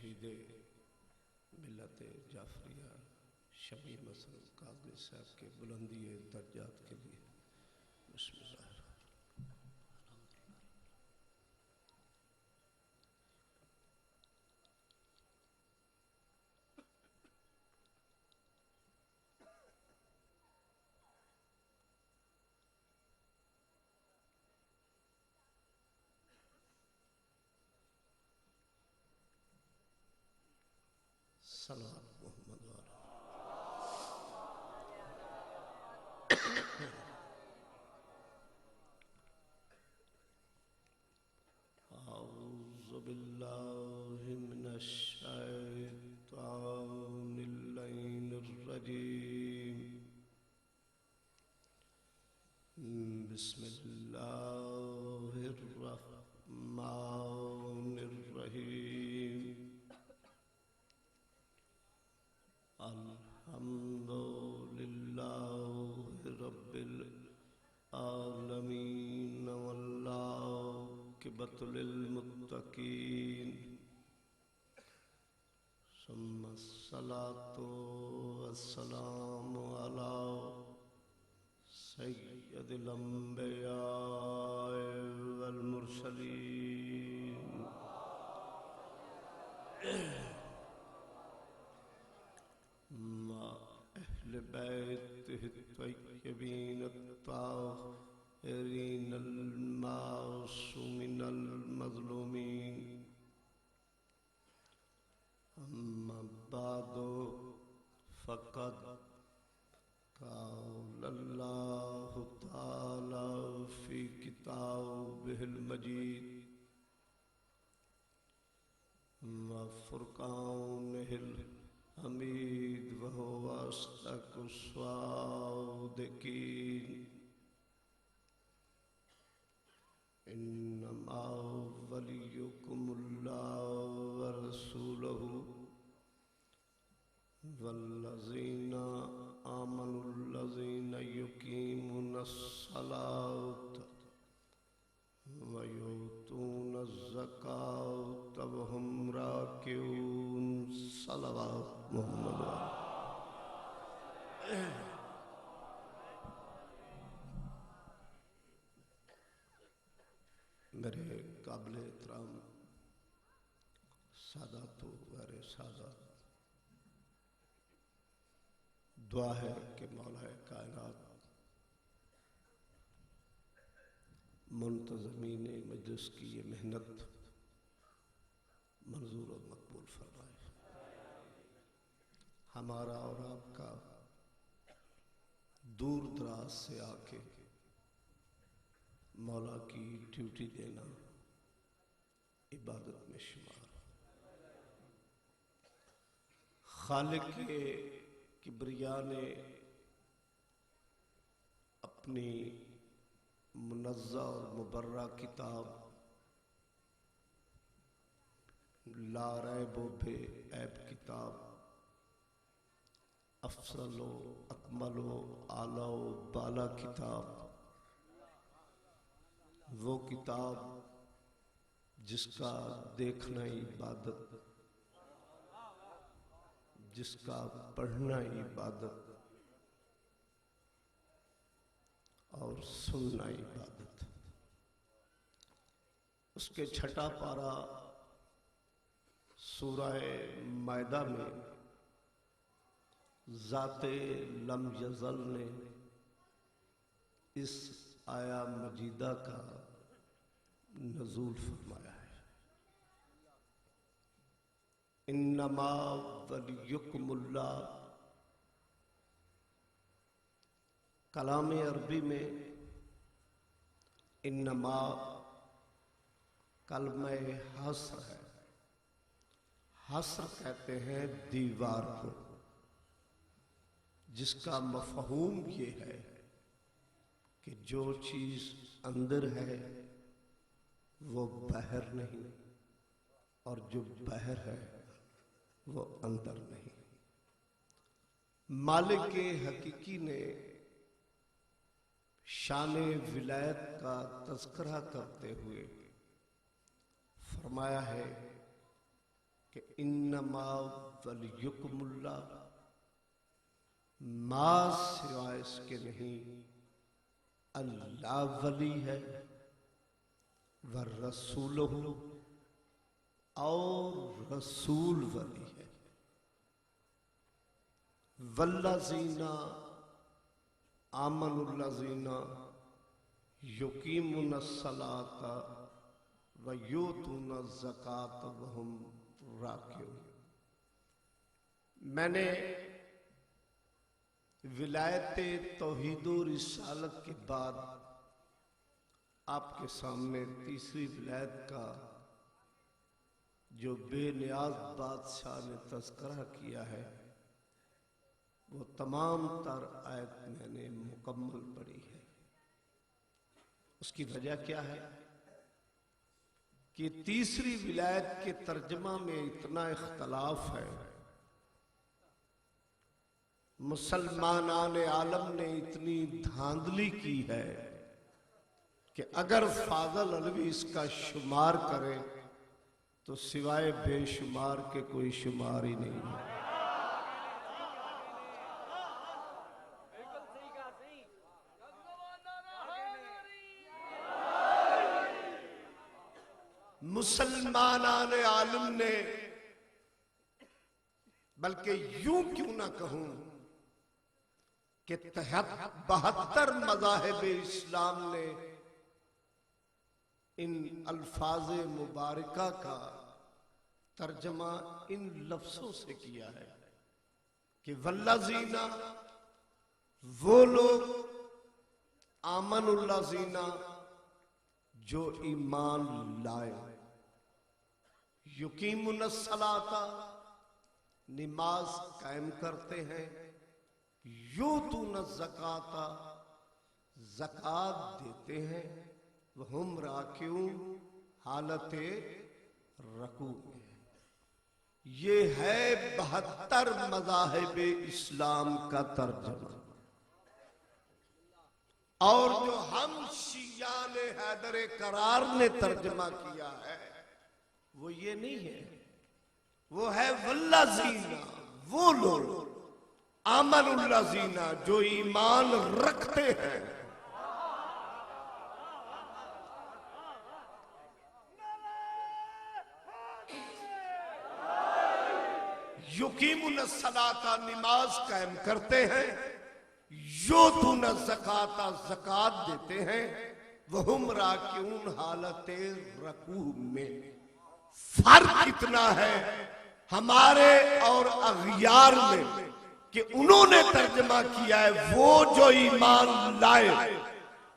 शहीद मिलत जाफरिया शमी मसरूर कागज़ी साहब के बुलंदी दर्जात के लिए बिस्मिल्लाह। सलात मोहम्मद औज़ु बिल्लाहि मिनश शैतानिर रजीम। बिस्मिल्लाहिर रहमानिर रहीम। अल्हम्दुलिल्लाहि रब्बिल आलमीन वल्लाक़िबतु लिल मुत्तक़ीन सुम्मस्सलातु वस्सलामु अला सय्यदिल अंबिया वल मुरसलीन अहले बैतिहि त्वय्यबीन अत्ताहिरीन अल-मासूमीन अल-मज़लूमीन। अम्मा बादु फ़क़द क़ालल्लाहु तआला फ़ी किताबिहिल मजीद व फ़ुरक़ानिहिल हमीद व हुवा अस्दक़ुस सादिक़ीन। इन्नमा वलियुकुमुल्लाहु व रसूलुहु वल्लज़ीना आमनुल्लज़ीना युक़ीमुनस्सलाता व युतूनज़ ज़काता व हुम राकिऊन। सल्लल्लाहु मुहम्मद। मेरे काबिल एहतराम सादातो गैर सादात, दुआ है कि मौलाए कायनात मुंतज़मीन मजलिस की ये मेहनत मंजूर और मकबूल फरमाए। हमारा और आपका दूर दराज से आके मौला की ड्यूटी देना इबादत में शुमार। खालिक किब्रिया ने अपनी मुनज़्ज़ा और मुबर्रा किताब ला रैब बे ऐब किताब अफसलो अकमलो आला बाला किताब, वो किताब जिसका देखना इबादत, जिसका पढ़ना इबादत और सुनना इबादत। उसके छठा पारा सूरह मायदा में ज़ाते लम यज़ल ने इस आया मजीदा का नज़ूल फरमाया है। इन्नमा वलियुकुमुल्लाह, कलाम अरबी में इन्नमा कलमा हस्र है। हस्र कहते हैं दीवार को, जिसका मफ़हूम ये है कि जो चीज अंदर है वो बाहर नहीं, और जो बाहर है वो अंदर नहीं। मालिक हकीकी ने शान विलायत का तज़किरा करते हुए फरमाया है कि कि इन्नमा वलियुकुमुल्लाह, मां सिवाय इसके नहीं अल्लाह वली है, व रसूलुहु, और रसूल वली है। वल्लज़ीना आमनुल्लज़ीना युकीमुनस्सलाता व यूतूनज़्ज़कात वहुम राकिऊन। मैंने विलायते तौहीद और रिसालत के बाद आपके सामने तीसरी विलायत का जो बेनियाज बादशाह ने तज़किरा किया है, वो तमाम तर आयत मैंने मुकम्मल पढ़ी है। उसकी वजह क्या है कि तीसरी विलायत के तर्जमा में इतना इख्तलाफ है, मुसलमानाने आलम ने इतनी धांधली की है कि अगर फाजल अलवी इसका शुमार करे तो सिवाय बेशुमार के कोई शुमार ही नहीं है। मुसलमानाने आलम ने, बल्कि यूं क्यों ना कहूं कि 72 मज़ाहिब इस्लाम ने इन अल्फाज मुबारका का तर्जमा इन लफ्जों से किया है कि वल्लज़ीना, वो लोग, आमनुल्लज़ीना, जो ईमान लाए, युकीमुनस्सलाता, नमाज कायम करते हैं, यूतूनज़्ज़काता, ज़कात देते हैं, वहुम राकिऊन, हालते रकू में। ये है 72 मज़ाहिब इस्लाम का तर्जमा। और जो हम शियान हैदर करार ने तर्जमा किया है वो ये नहीं है, वो है वल्लज़ीना, वो लोग, आमनुल्लज़ीना, जो ईमान रखते हैं। युकीमुनस्सलाता, नमाज कायम करते हैं, यूतूनज़्ज़काता, ज़कात देते हैं, वहुम राकिऊन, हालते रकू में। फर्क इतना है हमारे और अग़ियार में कि उन्होंने तर्जमा किया है वो जो ईमान लाए,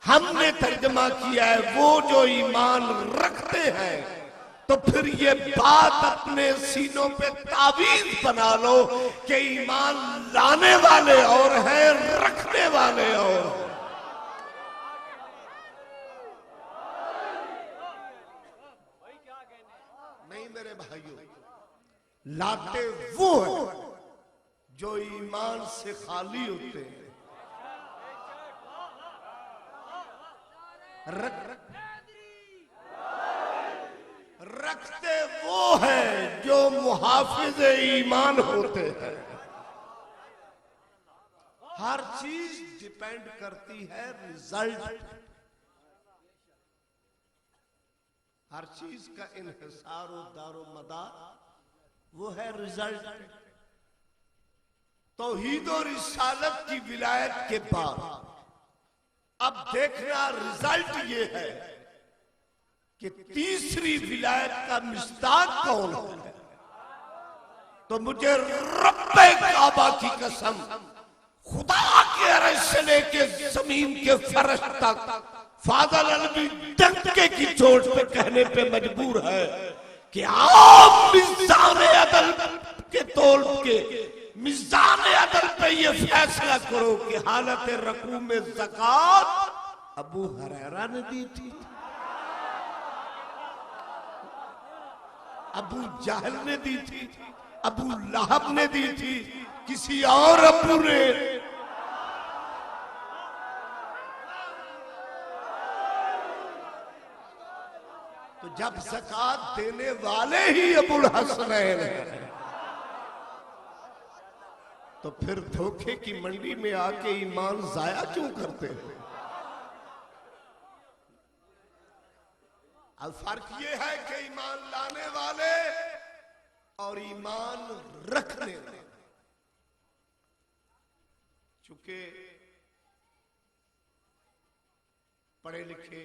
हमने तर्जमा किया है वो जो ईमान रखते हैं। तो फिर ये बात अपने सीनों पे तावीज़ बना लो कि ईमान लाने वाले और हैं, रखने वाले और हैं। नहीं मेरे भाइयों, लाते वो है जो ईमान से खाली होते हैं, रखते वो है जो मुहाफिज ईमान होते हैं। हर चीज डिपेंड करती है रिजल्ट, हर चीज का इन्हिसार और दारो मदार वो है रिजल्ट। तौहीद और रिसालत की विलायत के बाद अब देखना रिजल्ट ये है कि तीसरी विलायत का मिस्दाक कौन है। तो मुझे रब्बे काबा की कसम, खुदा के अर्श से लेके जमीन के फर्श तक फाजल अलवी डंके की चोट पे कहने पे मजबूर है कि आप मिज़ान अदल के तौल के, मिज़ान अदल पे ये फैसला करो कि हालत रकू में ज़कात अबू हुरैरा ने दी थी, अबू जहल ने दी थी, अबू लहब ने दी थी, किसी और अबू ने। तो जब ज़कात देने वाले ही अबुल हसनैन हैं, तो फिर धोखे की मंडी में आके ईमान जाया क्यों करते हो? अब फर्क ये है कि ईमान लाने वाले और ईमान रखने वाले। चूंकि पढ़े लिखे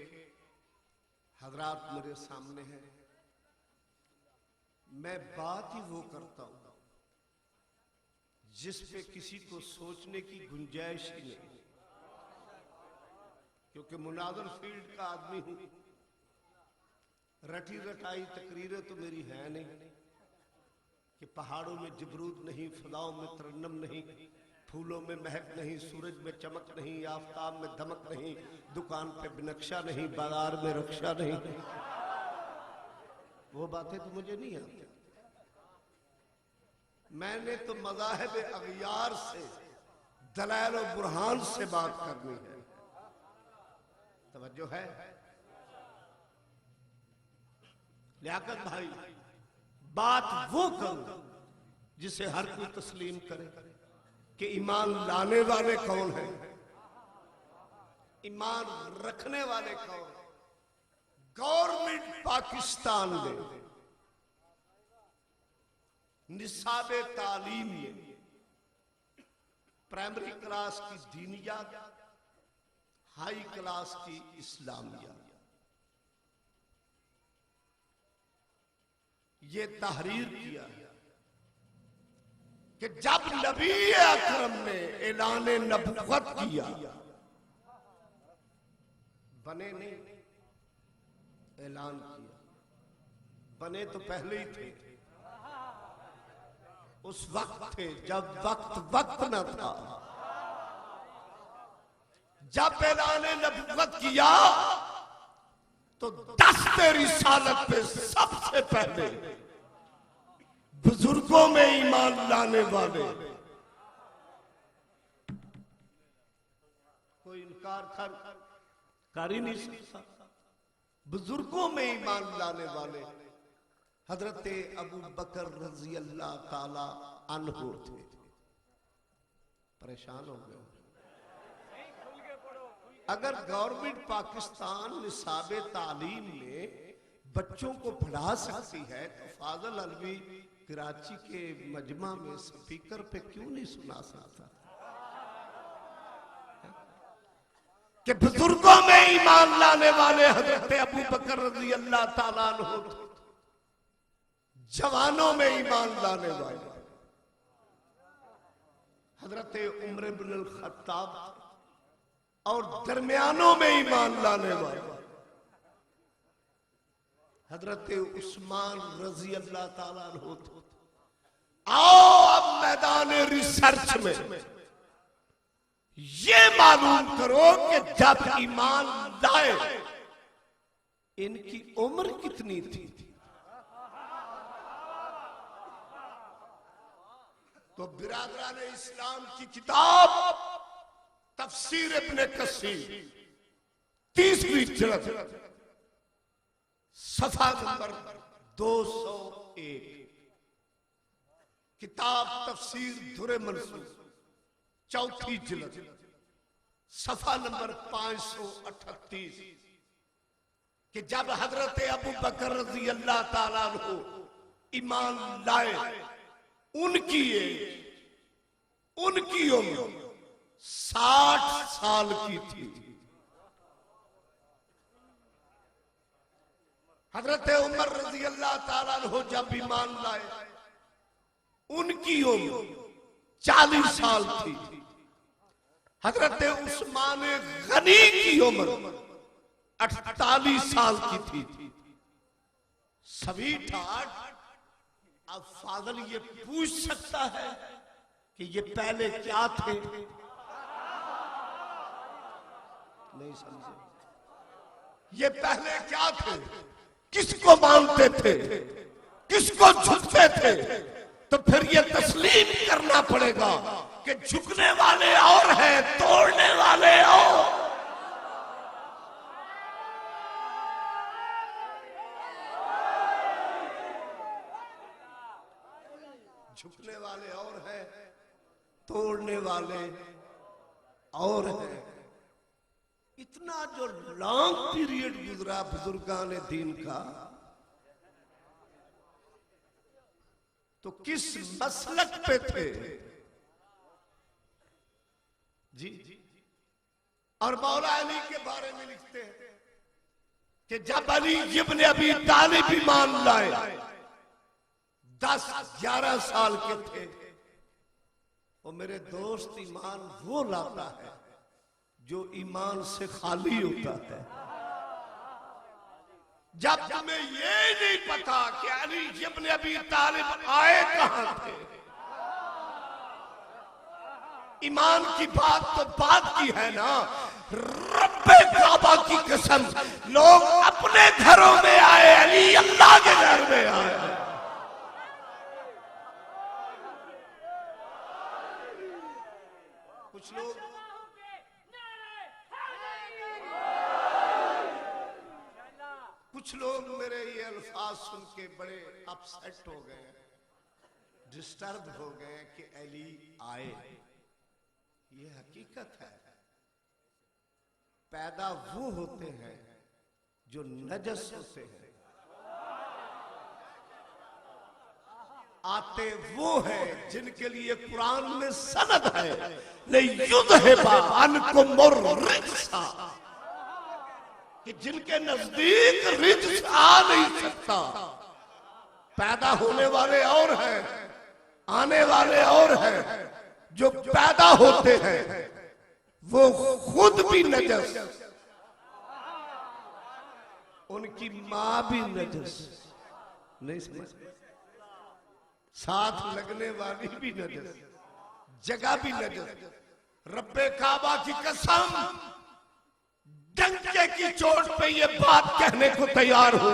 हजरात मेरे सामने हैं, मैं बात ही वो करता हूं जिस पे किसी को सोचने की गुंजाइश ही नहीं, क्योंकि मुनाज़र फील्ड का आदमी हूं। रटी रटाई तकरीरें तो मेरी है नहीं कि पहाड़ों में जिबरूद नहीं, फिजाओं में तरन्नम नहीं, फूलों में महक नहीं, सूरज में चमक नहीं, आफताब में दमक नहीं, दुकान पे बिनक्शा नहीं, बाजार में रक्षा नहीं। वो बातें तो मुझे नहीं आती। मैंने तो मज़ाहिब अग़यार से, दलाइल और बुरहान से बात करनी है। तवज्जो है लियाकत भाई? बात वो करूं जिसे हर कोई तस्लीम करे कि ईमान लाने वाले कौन है, ईमान रखने वाले कौन है। गवर्नमेंट पाकिस्तान ने निसाबे तालीम में प्राइमरी क्लास की दीनियात, हाई क्लास की इस्लामियात, ये तहरीर किया कि जब नबी अकरम ने ऐलान नबुव्वत किया, बने नहीं, ऐलान किया। बने तो पहले ही थे, उस वक्त थे जब वक्त न था। जब ऐलान नबुव्वत किया तो दस्ते रिसालत पे सबसे पहले बुजुर्गों में ईमान लाने वाले, कोई इनकार कर ही नहीं सकता, बुजुर्गों में ईमान लाने वाले हजरत अबू बकर रजी अल्लाह ताला अन्हु थे। परेशान हो गए। अगर गवर्नमेंट पाकिस्तान निसाबे तालीम में बच्चों को पढ़ा सकती है तो फाजल अलवी कराची के मजमा में स्पीकर पे क्यों नहीं सुना सकता कि बुजुर्गों में ईमान लाने वाले हजरत अबू बकर रज़ी अल्लाह ताला अन्हु, जवानों में ईमान लाने वाले हजरत उमर इब्न अल खत्ताब, और दरमियानों में ईमान लाने वाले हजरत उस्मान रजी अल्लाह ताला अन्हु। आओ अब मैदान रिसर्च में ये मालूम करो कि जब ईमान लाए इनकी उम्र कितनी थी। तो बिरादरान इस्लाम की किताब तफसीर इब्ने कसीर 30वीं जिल्द सफा नंबर 201, किताब तफसीर दुर्र मंसूर 4थी जिल्द सफा नंबर 538, कि जब हजरत अबू बकर रज़ी अल्लाह ताला अन्हु ईमान लाए, उनकी उम्र 60 साल की थी। हजरत उमर रजी अल्लाह ताला अन्हु जब ईमान लाए उनकी उम्र 40 साल थी। हजरत उस्मान गनी की उम्र 48 साल की थी। सभी ठाठ। अब फादल ये पूछ सकता है कि ये पहले क्या थे? नहीं समझे। ये पहले क्या थे? किसको मानते थे? किसको झुकते थे? तो फिर ये तस्लीम करना पड़ेगा कि झुकने वाले और हैं, तोड़ने वाले और। झुकने वाले और हैं, तोड़ने वाले और हैं। इतना जो लॉन्ग पीरियड गुजरा बुजुर्गान दीन का, तो किस मसलक पे थे जी। और मौला अली के बारे में लिखते हैं कि जब अली इब्न अबी तालिब ईमान लाए, 10-11 साल के थे, वो मेरे दोस्त ईमान वो लाता है जो ईमान से खाली होता है। जब तुम्हें ये नहीं पता कि अली इब्न अबी तालिब आए कहां थे, ईमान की बात तो बात की है ना। रब्बे काबा की कसम, लोग अपने घरों में आए, अली अल्लाह के घर में आए। कुछ लोग मेरे ये अल्फाज सुन के बड़े अपसेट हो गए, डिस्टर्ब हो गए कि अली आए। ये हकीकत है। पैदा वो होते हैं जो नजस होते हैं, आते वो हैं जिनके लिए कुरान में सनद है, कि जिनके नजदीक रिज्स आ नहीं सकता। पैदा होने वाले और हैं, आने वाले और हैं। जो पैदा होते हैं वो खुद भी नजस, उनकी मां भी नजस, नहीं समझ, साथ लगने वाली भी नजस, जगह भी नजस। रब्बे काबा की कसम, डंके की चोट पे ये बात कहने को तैयार हो,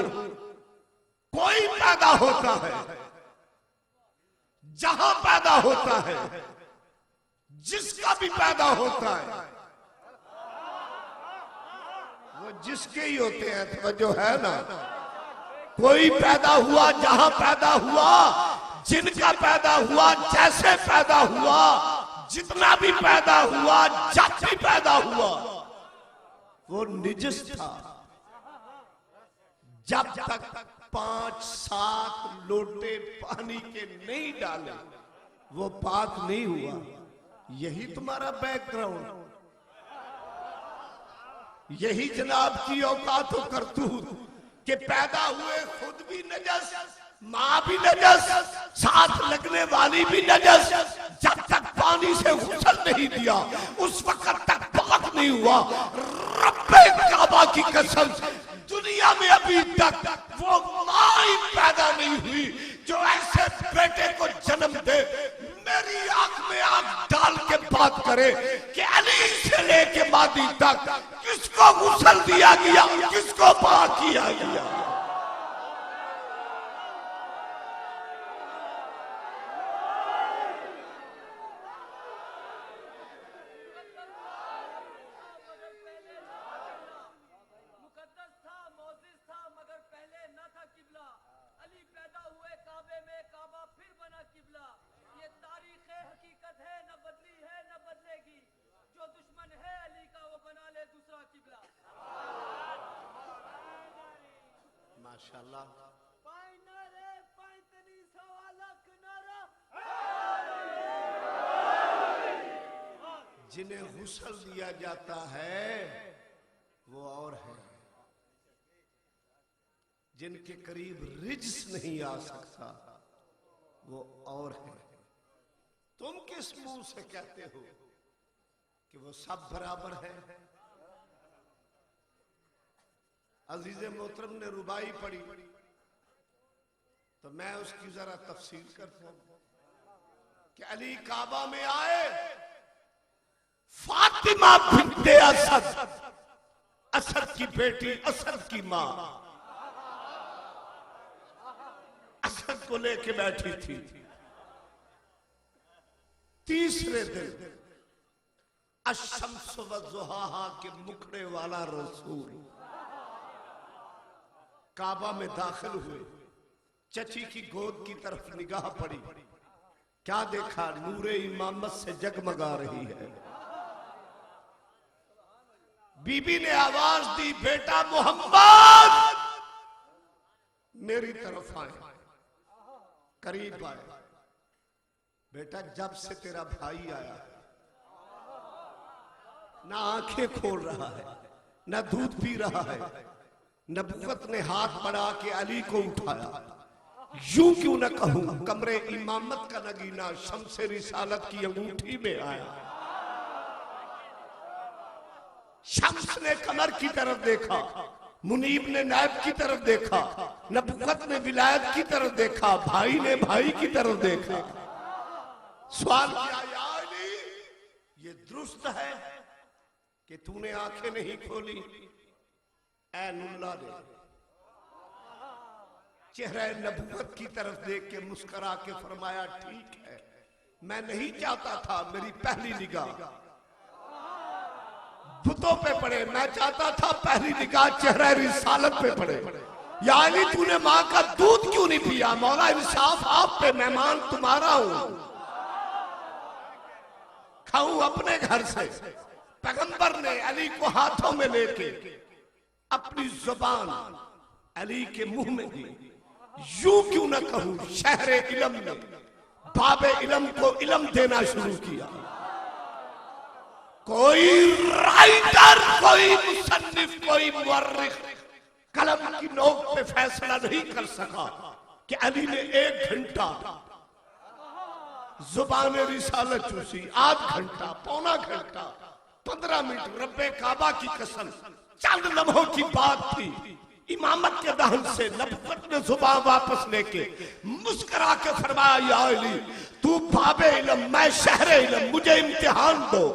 कोई पैदा होता है, जहां पैदा होता है, जिसका भी पैदा होता है, वो जिसके ही होते हैं। तो जो है ना, कोई पैदा हुआ, जहां पैदा हुआ, जिनका पैदा हुआ, जैसे पैदा हुआ, जितना भी पैदा हुआ, जब भी पैदा हुआ, वो निजस था। जब तक 5-7 लोटे पानी के नहीं डाले, वो पाक नहीं हुआ। यही तुम्हारा बैकग्राउंड, यही जनाब की औकात करतूत कि पैदा हुए खुद भी नजस, मां भी नजस, साथ लगने वाली भी नजस। जब तक पानी से गुसल नहीं दिया, उस वक्त तक पाक नहीं हुआ। रब्बे काबा की कसम, दुनिया में अभी तक वो मां ही पैदा नहीं हुई जो ऐसे बेटे को जन्म दे, मेरी आंख में आंख डाल के बात करे कि अली से लेके मादी तक किसको गुस्ल दिया गया, किसको पाक किया गया। माशाअल्लाह, जिन्हें गुस्ल दिया जाता है वो और है, जिनके करीब रिज्स नहीं आ सकता वो और है। तुम किस मुंह से कहते हो कि वो सब बराबर है? अजीज मोहतरम ने रुबाई पढ़ी तो मैं उसकी जरा तफसील करता हूं कि अली काबा में आए, फातिमा बिन्ते असद, असद की बेटी, असद की मां, असद को लेके बैठी थी। तीसरे दिन अशम्स व ज़ुहाहा के मुखड़े वाला रसूल काबा में दाखिल हुए। चची की गोद की तरफ निगाह पड़ी क्या देखा? नूरे इमामत से जगमगा रही है। बीबी ने आवाज दी, बेटा मोहम्मद मेरी तरफ आए, करीब आए। बेटा जब से तेरा भाई आया ना आंखें खोल रहा है, ना दूध पी रहा है। नबुवत ने हाथ बढ़ा के अली को उठाया। यूं क्यों न कहूं, कमरे इमामत का नगीना शम्से रिसालत की अंगूठी में आया। शम्स ने कमर की तरफ देखा, मुनीब ने नायब की तरफ देखा, नबुवत ने विलायत की तरफ देखा, भाई ने भाई की तरफ देखा। सवाल किया, या अली ये दुरुस्त है कि तूने आंखें नहीं खोली? ऐ नुल्ला ने चेहरा नबुवत की तरफ देख के मुस्कुरा के फरमाया, ठीक है, मैं नहीं चाहता था मेरी पहली निगाह बुतों पे पड़े, मैं चाहता था पहली निगाह चेहरा रिसालत पे पड़े। यानी तूने माँ का दूध क्यों नहीं पिया? मौला इंसाफ आप पे, मेहमान तुम्हारा हूं, खाऊं अपने घर से। पैगंबर ने अली को हाथों में लेके अपनी जुबान अली के मुंह में दी। यूं क्यों ना कहूं, शहरे इल्म ने बाबे इल्म को इल्म देना शुरू किया। कोई राइटर, कोई मुसन्निफ, कोई मुअर्रिख कलम की नोक पे फैसला नहीं कर सका कि अली ने 1 घंटा जुबान रिसालत चूसी, आध घंटा, पौना घंटा, 15 मिनट। रब्बे काबा की कसम, चंद लम्हों की बात थी। इमामत के दहन से नबुवत ने जुबान वापस लेके मुस्कुरा के फरमाया, या अली तू बाबे इल्म, मैं शहरे इल्म, मुझे इम्तिहान दो।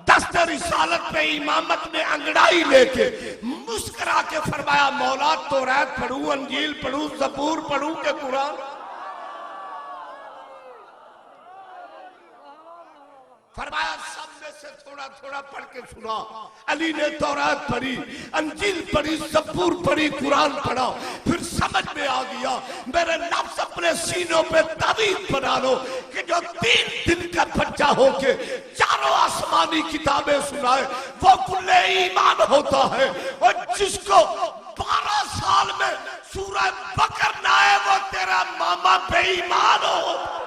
दस्ते रिसालत पे इमामत ने अंगड़ाई लेके मुस्कुरा के फरमाया, मौला तौरात पढ़ूं, अंजील पढ़ूं, ज़बूर पढ़ूं के कुरान? फरमाया सब में से थोड़ा थोड़ा पढ़ के सुना। अली ने तौरात पढ़ी, अंजील पढ़ी, ज़बूर पढ़ी, कुरान पढ़ा। फिर समझ में आ गया, मेरे नफ्स अपने सीनों पे ताबीज़ बना लो कि जो 3 दिन का बच्चा होके चारों आसमानी किताबें सुनाए वो कुल्ले ईमान होता है। और जिसको 12 साल में सूरह बकर ना आए वो तेरा मामा बेईमान हो।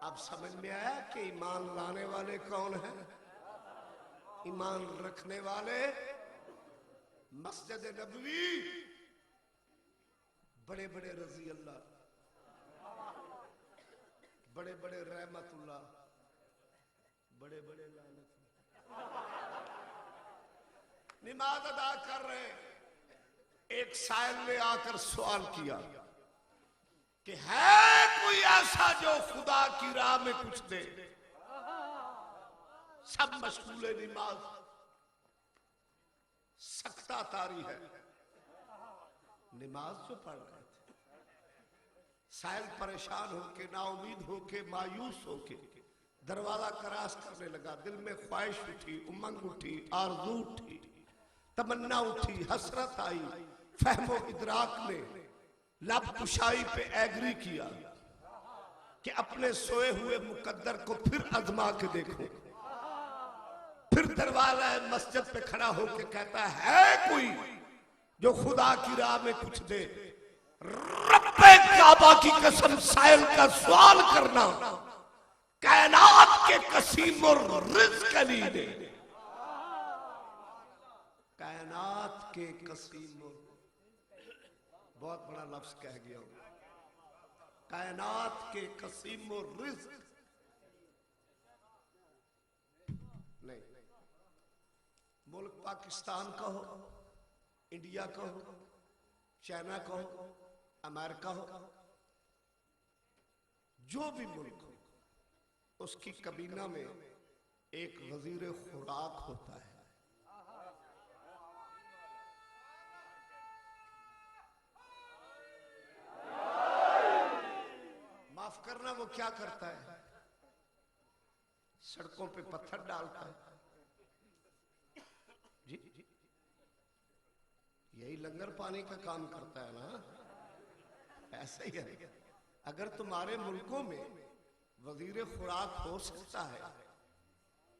अब समझ में आया कि ईमान लाने वाले कौन है? ईमान रखने वाले मस्जिद नबवी, बड़े बड़े रजी अल्लाह, बड़े बड़े रहमतुल्लाह, बड़े बड़े लानत, नमाज अदा कर रहे। एक साइल ने आकर सवाल किया कि है कोई ऐसा जो खुदा की राह में कुछ दे? सब मशगूल नमाज, सख्ता तारी है, नमाज जो पढ़ रहे थे। साइल परेशान होके, नाउमीद होके, मायूस होके दरवाजा क्रॉस करने लगा। दिल में ख्वाहिश उठी, उमंग उठी, आरज़ू उठी, तमन्ना उठी, हसरत आई। फहमो इदराक ने लब कुशाई पे एग्री किया कि अपने सोए हुए मुकद्दर को फिर आजमा के देखो। फिर दरवाजा मस्जिद पे खड़ा होकर कहता है कोई जो खुदा की राह में कुछ दे? रब्बे काबा की कसम, साइल का सवाल करना कायनात के कसीम और रिज़्क़ अली ने, कायनात के कसीम, बहुत बड़ा लफ्ज कह गया हूं, कायनात के कसीम और रिज़्क़ नहीं। मुल्क पाकिस्तान का हो, इंडिया का हो, चाइना का हो, अमेरिका हो, जो भी मुल्क हो, उसकी कबीना में एक वजीर खुराक होता है। माफ करना, वो क्या करता है? सड़कों पे पत्थर डालता है। जी, यही लंगर पानी का काम करता है ना। ऐसा ही है। अगर तुम्हारे मुल्कों में वजीर खुराक हो सकता है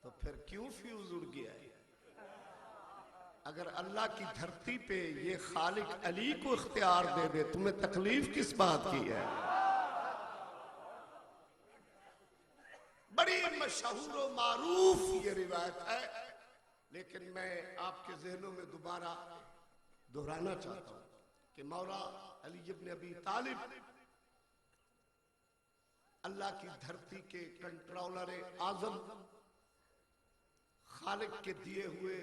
तो फिर क्यों फ्यूज उड़ गया है? अगर अल्लाह की धरती पे ये खालिक अली को इख्तियार दे दे, तुम्हें तकलीफ किस बात की है? बड़ी मशहूर और मारूफ ये रिवायत है, लेकिन मैं आपके जहनों में दोबारा दोहराना चाहता हूं कि मौला अली इब्न अबी तालिब अल्लाह की धरती के कंट्रोलर आजम, खालिक के दिए हुए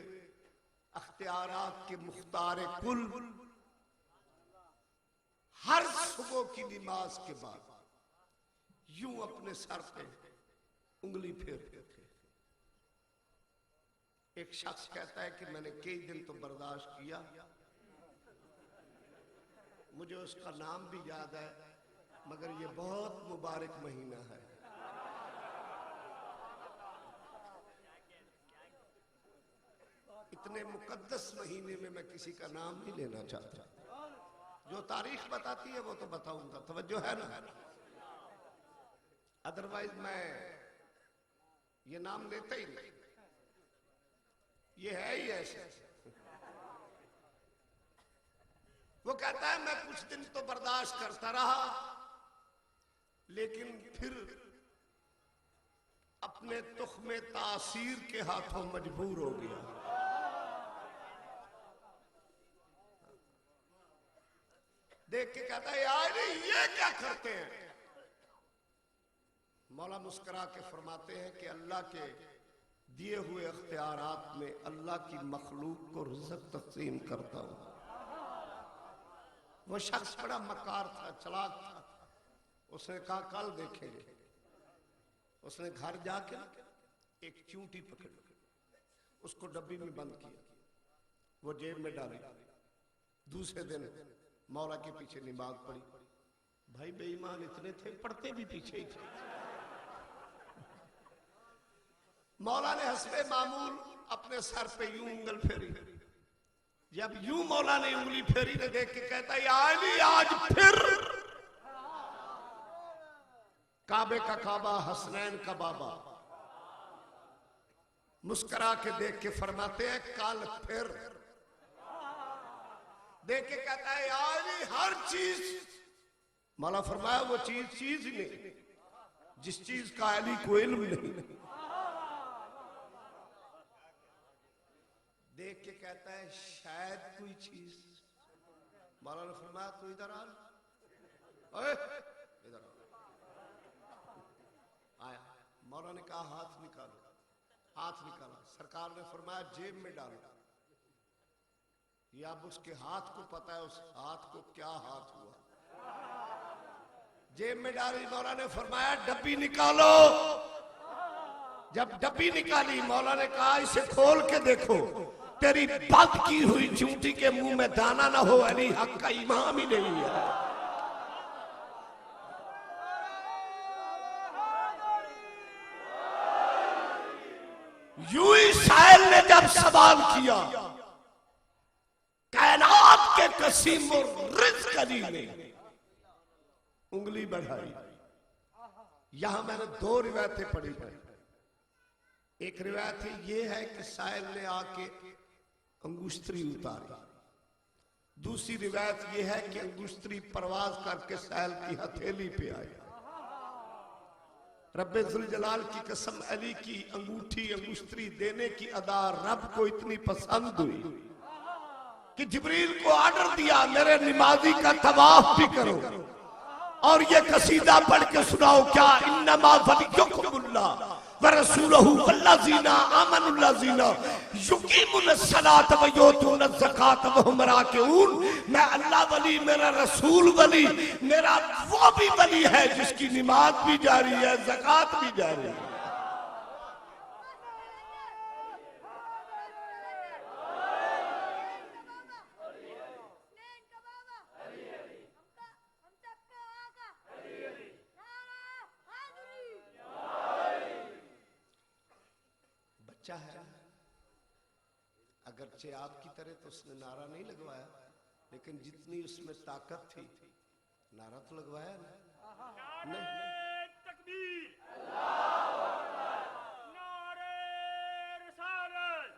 अख्तियारात के मुख्तार कुल, हर सुबह की नमाज के बाद यूं अपने सर पे उंगली फेरते थे। एक शख्स कहता है कि मैंने कई दिन तो बर्दाश्त किया, मुझे उसका नाम भी याद है, मगर ये बहुत मुबारक महीना है। इतने मुकद्दस महीने में मैं किसी का नाम नहीं लेना चाहता। जो तारीख बताती है वो तो बताऊंगा, तवज्जो है ना? अदरवाइज मैं ये नाम लेता ही नहीं। ये है ही ऐसे। वो कहता है मैं कुछ दिन तो बर्दाश्त करता रहा, लेकिन फिर अपने तुख्मे तासीर के हाथों मजबूर हो गया। देख के कहता है यार ये क्या करते हैं? मौला मुस्कुरा के फरमाते हैं कि अल्लाह के दिए हुए अख्तियारात में अल्लाह की मखलूक को रिज़्क़ तक़सीम करता हूं। वो शख्स बड़ा मकार था, चालाक था। उसने कहा कल देखेंगे। उसने घर जाके एक चूंटी पकड़ी, उसको डब्बी में बंद किया, वो जेब में डाली। दूसरे दिन मौला के पीछे नमाज पढ़ी। भाई बेईमान इतने थे, पढ़ते भी पीछे ही थे। मौला ने हस्बे मामूल अपने सर पे यूं उंगल फेरी। जब यूं मौला ने उंगली फेरी ने देख के कहता है अली आज फिर काबे का काबा, हसनैन का बाबा। मुस्कुरा के देख के फरमाते हैं कल फिर। देख के कहता है अली हर चीज। मौला फरमाया वो चीज ही नहीं जिस चीज का अली को इल्म नहीं। देख के कहता है शायद कोई चीज। मौला ने फरमाया तू इधर आ, इधर आया। मौला ने कहा हाथ निकालो। हाथ निकाला। सरकार ने फरमाया जेब में डालो। या अब उसके हाथ को पता है उस हाथ को क्या हाथ हुआ। जेब में डाली। मौला ने फरमाया डब्बी निकालो। जब डब्बी निकाली मौला ने कहा इसे खोल के देखो, तेरी बंद की हुई चूंटी के मुंह में दाना ना हो, अली हक का इमाम ही नहीं है। यूं ही साहिल ने जब सवाल किया, कायनात के कसीम रिज़्क़ अली ने उंगली बढ़ाई। यहां मैंने दो रिवायतें पढ़ी हैं। एक रिवायत ये है कि साहिल ने आके अंगुस्त्री उतारी। दूसरी रिवायत यह है कि अंगुस्त्री परवाज करके साहिल की हथेली पे आई। रब्बे जुल जलाल की कसम, अली की अंगूठी अंगुस्त्री देने की अदा रब को इतनी पसंद हुई कि जिब्रील को ऑर्डर दिया मेरे नमाजी का तवाफ भी करो और ये कसीदा पढ़ के सुनाओ। क्या इन्नमा वलियुकुमुल्लाह वरसूलहु वल्लज़ीना आमनुल्लज़ीना युकीमुनस्सलात व यूतूनज़्ज़कात व हुम राकिऊन। मैं अल्लाह वली, मेरा रसूल वली, मेरा वो भी वली है जिसकी नमाज भी जारी है, ज़कात भी जारी है। बच्चा है, अगरचे आपकी तरह तो उसने नारा नहीं लगवाया, लेकिन जितनी उसमें ताकत थी नारा तो लगवाया ना। नहीं, तकबीर, अल्लाहू अकबर, नारे रिसालत,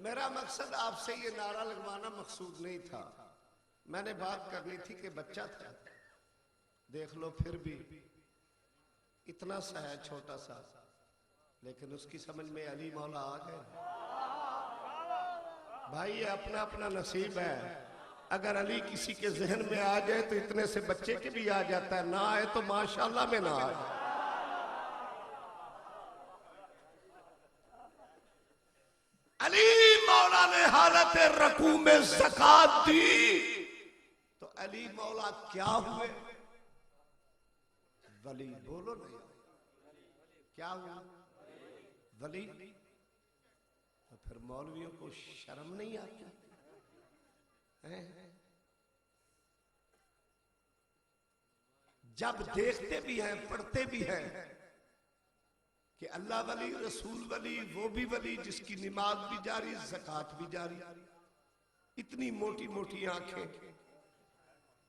मेरा मकसद आपसे ये नारा लगवाना मकसूद नहीं था। मैंने बात करनी थी कि बच्चा था, देख लो फिर भी इतना सा है, छोटा सा, लेकिन उसकी समझ में अली मौला आ गए। भाई ये अपना अपना नसीब है। अगर अली किसी के जहन में आ जाए तो इतने से बच्चे के भी आ जाता है, ना आए तो माशाल्लाह में ना आए। अली मौला ने हालत रकू में ज़कात दी तो अली मौला क्या हुए? वली। बोलो नहीं, क्या हुआ? वली। तो फिर मौलवियों को शर्म नहीं आती है? जब देखते भी हैं, पढ़ते भी हैं कि अल्लाह वली, रसूल वली, वो भी वली जिसकी नमाज भी जारी, ज़कात भी जारी, इतनी मोटी मोटी आंखें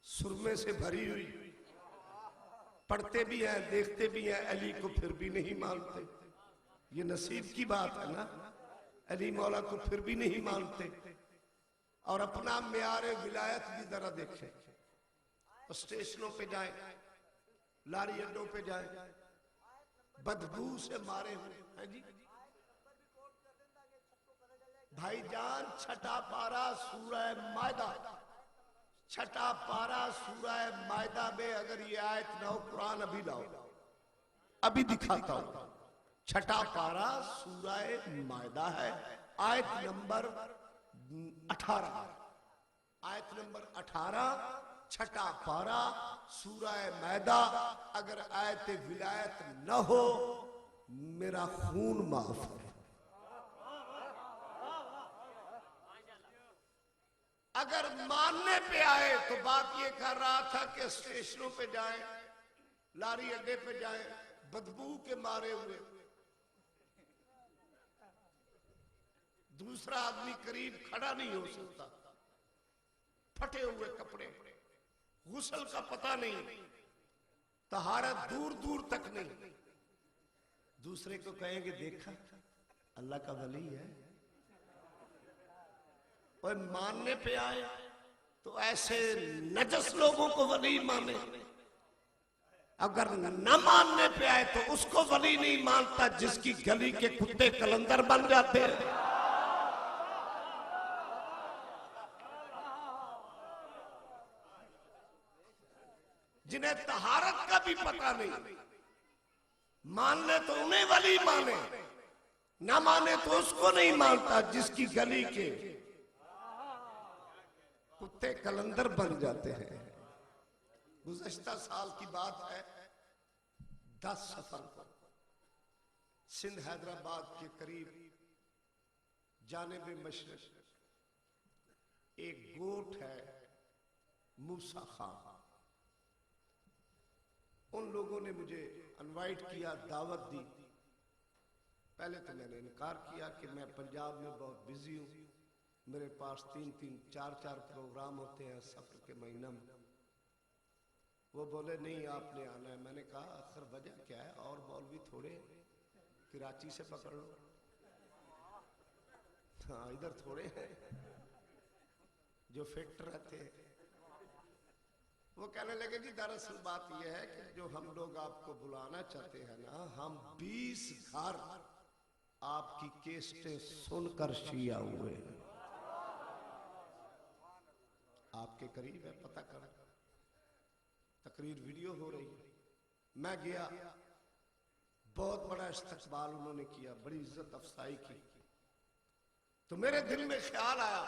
सुरमे से भरी हुई, पढ़ते भी हैं, देखते भी हैं, अली को फिर भी नहीं मानते। ये नसीब की बात है ना, अली मौला को फिर भी नहीं मानते। और अपना म्यारे विलायत भी जरा देखें, तो स्टेशनों पे जाएं, लारी अड्डों पे जाएं, बदबू से मारे हुए हैं जी। भाईजान छठा पारा सूरह मायदा, छठा पारा सूरह मायदा में अगर ये आयत ना हो, कुरान अभी लाओ, अभी दिखाता हूं। छठा पारा सूरह मायदा है, आयत नंबर 18, आयत नंबर 18, छठा पारा सूरह मायदा। अगर आयत विलायत न हो, मेरा खून माफ है। अगर मानने पे आए तो बात ये कर रहा था कि स्टेशनों पे जाएं, लारी अड्डे पे जाएं, बदबू के मारे हुए, दूसरा आदमी करीब खड़ा नहीं हो सकता, फटे हुए कपड़े, गुस्ल का पता नहीं, तहारत दूर दूर तक नहीं, दूसरे को कहेंगे देखा अल्लाह का वली है। और मानने पे आए तो ऐसे नजस लोगों को वली माने, अगर न मानने पे आए तो उसको वली नहीं मानता जिसकी गली के कुत्ते कलंदर बन जाते हैं। जिन्हें तहारत का भी पता नहीं, मान ले तो उन्हें वली माने, ना माने तो उसको नहीं मानता जिसकी गली के कुत्ते कलंदर बन जाते हैं। गुज़श्ता साल की बात है, 10 सफर पर सिंध हैदराबाद के करीब जानिब मशरिक़ एक गोट है मूसा खां। उन लोगों ने मुझे इनवाइट किया, दावत दी। पहले तो मैंने इनकार किया कि मैं पंजाब में बहुत बिजी हूँ, मेरे पास 3-3, 4-4 प्रोग्राम होते हैं सफर के महीना में। वो बोले नहीं आपने आना है। मैंने कहा आखिर वजह क्या है, और मौलवी थोड़े कराची से पकड़ लो, हाँ इधर थोड़े हैं जो फिट रहते हैं। वो कहने लगे जी दरअसल बात यह है कि जो हम लोग आपको बुलाना चाहते हैं ना, हम 20 घर आपकी केस्टें सुनकर शिया हुए हैं। आपके करीब है, पता कर। तकरीर वीडियो हो रही है, मैं गया, बहुत बड़ा इस्तकबाल उन्होंने किया, बड़ी इज्जत अफसाई की। तो मेरे दिल में ख्याल आया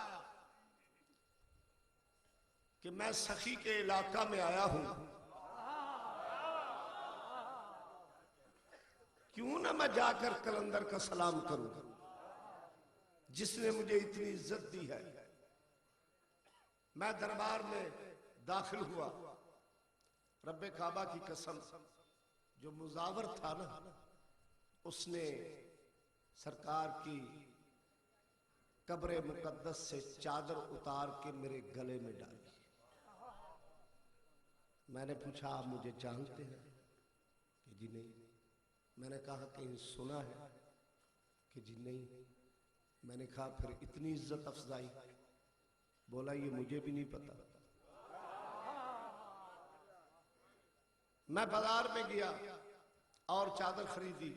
कि मैं सखी के इलाका में आया हूं, क्यों ना मैं जाकर कलंदर का सलाम करूं, जिसने मुझे इतनी इज्जत दी है। मैं दरबार में दाखिल हुआ, रब्बे काबा की कसम, जो मुजावर था ना, उसने सरकार की कब्र मुकद्दस से चादर उतार के मेरे गले में डाली। मैंने पूछा, आप मुझे जानते हैं? कि जी नहीं। मैंने कहा, कहीं सुना है? कि जी नहीं। मैंने कहा, फिर इतनी इज्जत अफजाई? बोला, ये मुझे भी नहीं पता। मैं बाजार में गया और चादर खरीदी,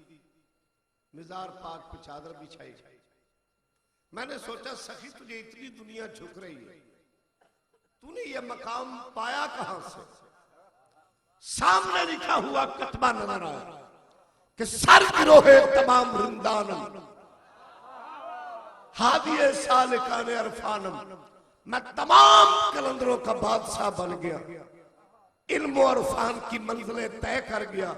मिजार पाक पे चादर बिछाई। मैंने सोचा, सखी तुझे इतनी दुनिया झुक रही है, तूने ये मकाम पाया कहां से? सामने लिखा हुआ कतबा नजर आया कि सर गिरोहे तमाम वृंदानम हादिये सालिकाने अरफानम। मैं तमाम कलंदरों का बादशाह बन गया, इल्म और फान की मंजिलें तय कर गया,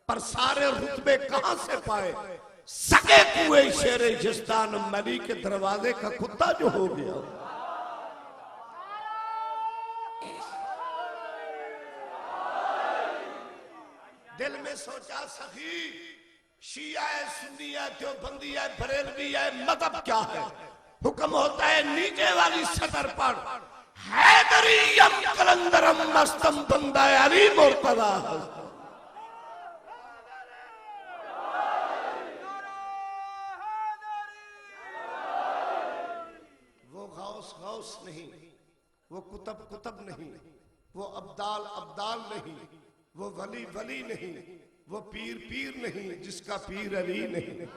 पर सारे रुतबे कहां से पाए? सके कुएं शेरे जिस्तान मली के दरवाजे का कुत्ता जो हो गया। दिल में सोचा, सखी शिया है, सुन्नी है, देवबंदी है, बरेलवी है, मजहब क्या है? हुक्म होता है नीचे वाली सतर पर, हैदरियम कलंदरम मस्तम बंदा अली मुर्तजा। वो गौस गौस नहीं, वो कुतब कुतब नहीं, वो अब्दाल अब्दाल नहीं, वो वली वली नहीं, वो पीर पीर नहीं, जिसका पीर अली नहीं।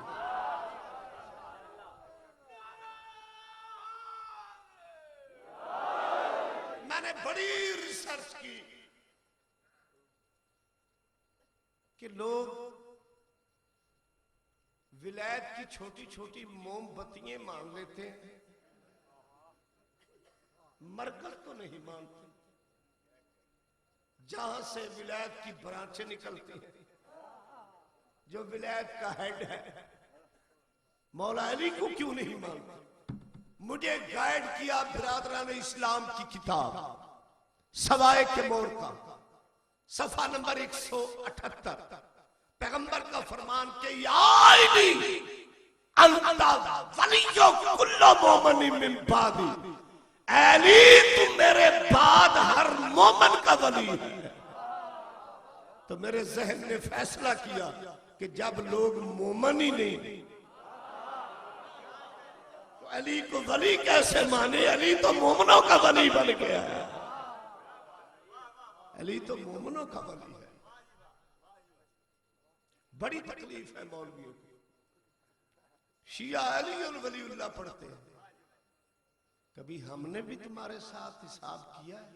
मैंने बड़ी रिसर्च की कि लोग विलायत की छोटी छोटी मोमबत्तियां मांग लेते हैं, मरकज तो नहीं मांगते। जहां से विलायत की ब्रांचें निकलती हैं, जो विलायत का हेड है, मौला अली को क्यों नहीं मानते? मुझे गाइड किया बिरादरान इस्लाम की किताब सवाए के मोर का सफा नंबर 178, पैगंबर का फरमान के अली तुम मेरे बाद हर मोमन का वली है। तो मेरे जहन ने फैसला किया कि जब लोग मोमन ही नहीं तो अली को वली कैसे माने? अली तो मोमनों का वली बन गया है, अली तो मोमनों का वली है। बड़ी तकलीफ है मौलवियों की, शिया अली और वलीउल्लाह पढ़ते हैं। कभी हमने भी तुम्हारे साथ हिसाब किया है?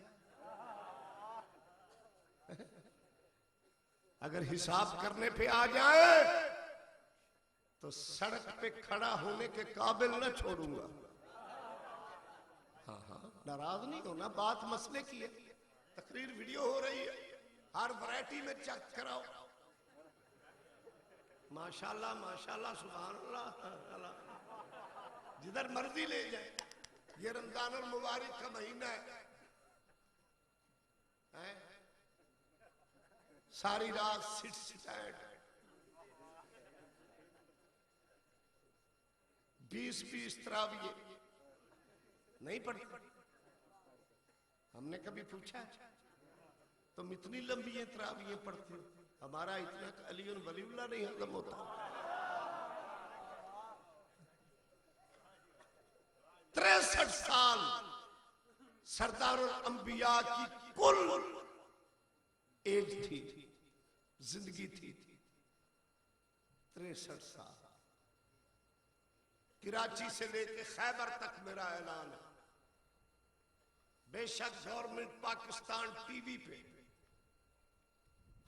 अगर हिसाब करने पे आ जाए तो सड़क पे खड़ा होने के काबिल न छोड़ूंगा। हाँ हाँ, नाराज नहीं होना, बात मसले की है। तकरीर वीडियो हो रही है, हर वैरायटी में चेक कराओ। माशाल्लाह माशाल्लाह सुभान अल्लाह, जिधर मर्जी ले जाए। ये रमजान और मुबारक का महीना है? सारी रात सिट सिटाएट 20-20 तराविये नहीं पढ़ते। हमने कभी पूछा तुम इतनी लंबी तराविये पढ़ते हो? हमारा इतना अली और वलीउल्लाह नहीं हजम होता। 63 साल सरदारुल अंबिया की कुल एज थी, जिंदगी थी 63 साल। कराची से लेके खैबर तक मेरा ऐलान है, बेशक गवर्नमेंट पाकिस्तान टीवी पे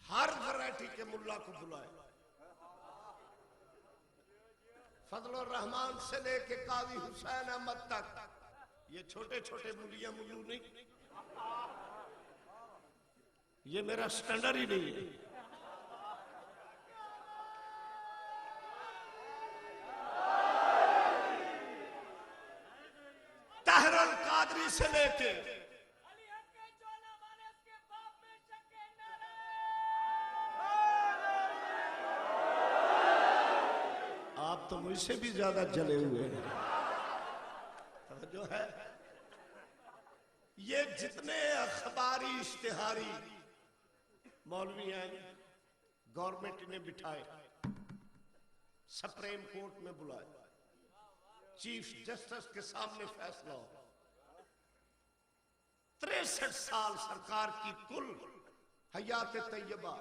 हर वैरायटी के मुल्ला को बुलाए, फजलुर रहमान से लेके काजी हुसैन अहमद तक, ये छोटे छोटे मुलिया मुल्लू नहीं, ये मेरा स्टैंडर्ड ही नहीं है। तहरुल कादरी से लेके आप तो मुझसे भी ज्यादा जले हुए हैं, जो है ये जितने अखबारी इश्तिहारी मौलवी हैं, गवर्नमेंट ने बिठाए, सुप्रीम कोर्ट में बुलाए, चीफ जस्टिस के सामने फैसला हो। 63 साल सरकार की कुल हयात तैयबा,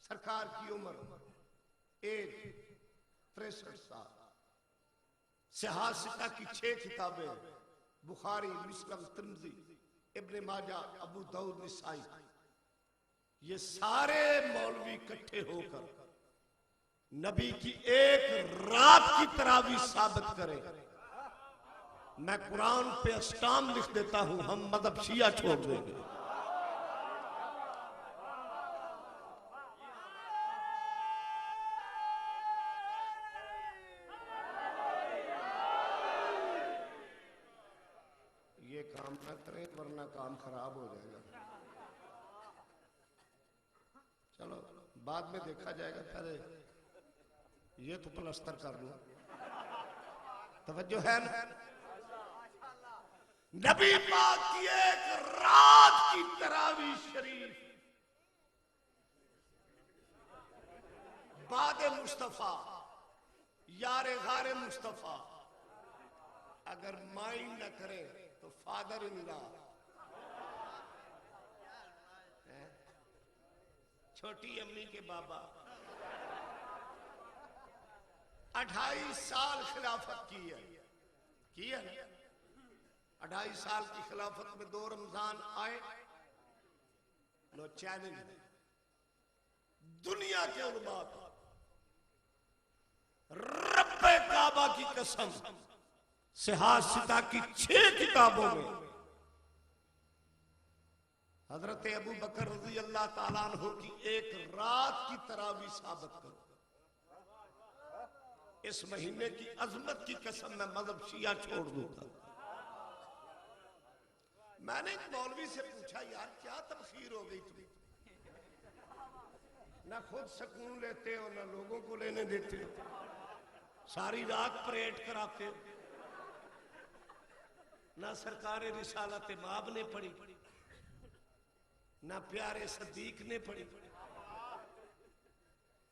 सरकार की उम्र एज 63 साल। सियासत की 6 किताबें, बुखारी, मुस्लिम, तिर्मिज़ी, इब्ने माजा, अबू दाऊद, निसाई, ये सारे मौलवी इकट्ठे होकर नबी की एक रात की तरावी साबित करें। मैं कुरान पे अस्टाम लिख देता हूं, हम मदहब शिया छोड़ देंगे। ये काम न करें वरना काम खराब हो जाएगा। चलो बाद में देखा जाएगा, पहले ये तो प्लस्तर कर लो। तवज्जो है ना? नबी पाक की एक रात की तरावी शरीफ बाद मुस्तफा, यारे गारे मुस्तफा, अगर माइंड न करे तो फादर इन लॉ, छोटी अम्मी के बाबा, 28 साल खिलाफत की है ना? 28 साल की खिलाफत में 2 रमजान आए, नो चैलेंज। दुनिया के उलमा रब्बे काबा की कसम, सियासत की 6 किताबों में हजरत अबू बकर रज़ी अल्लाह ताला अन्हु की एक रात की तरावी साबित करो। इस महीने की अजमत की कसम मैं मजहब शिया छोड़ दूंगा। मैंने एक मौलवी से पूछा, यार क्या तबखीर हो गई तुम्हें, ना खुद सुकून लेते हो ना लोगों को लेने देते हो, सारी रात परेड कराते हो, ना सरकार रिसालत माब ने पढ़ी, ना प्यारे सदीक ने पढ़ी।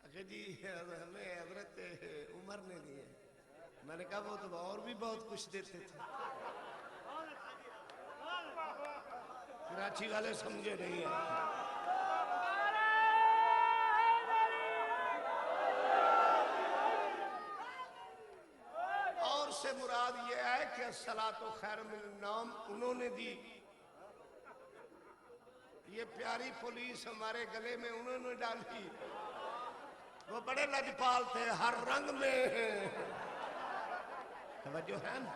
अगर जी हमें हजरत उमर ने दी है। मैंने कहा वो तो और भी बहुत कुछ देते थे। कराची वाले समझे नहीं है। और से मुराद ये है कि सलातो खैर मिन नौम उन्होंने दी। ये प्यारी पुलिस हमारे गले में उन्होंने डाली। वो बड़े लजपाल थे, हर रंग में। तवज्जो है ना?